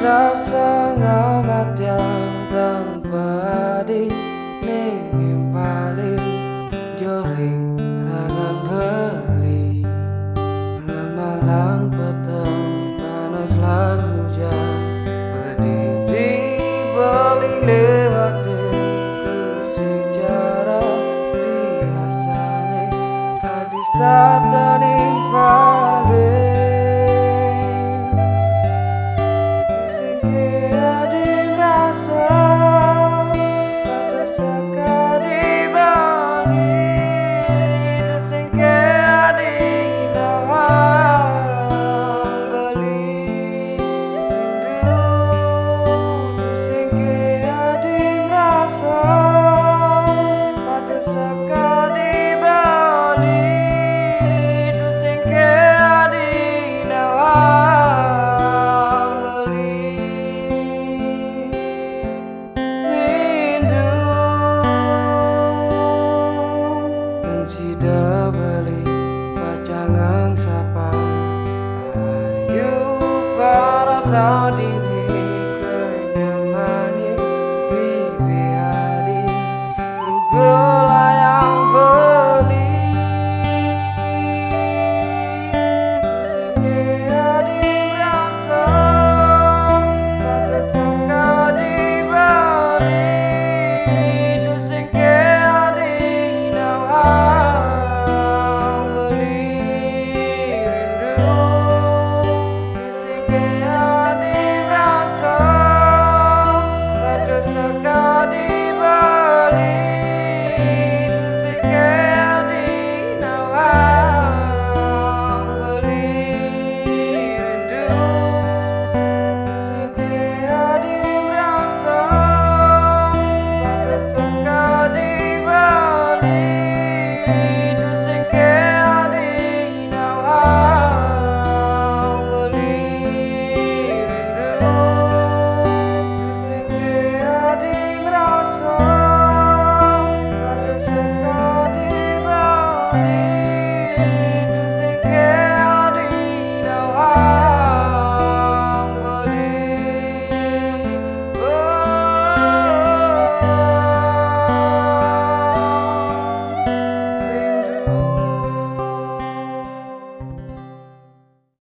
rasa ngamat yang tanpa di ning paling joring rangan beli lemalang petang panas lan hujan pedih beling lewat sejarah biasane hadis tataning paling sida beli pacangang sapa ayu parasa dini kenyamani bibi adi uga yang beli sing adi rasa pada sekali bali tu sing adi nawa so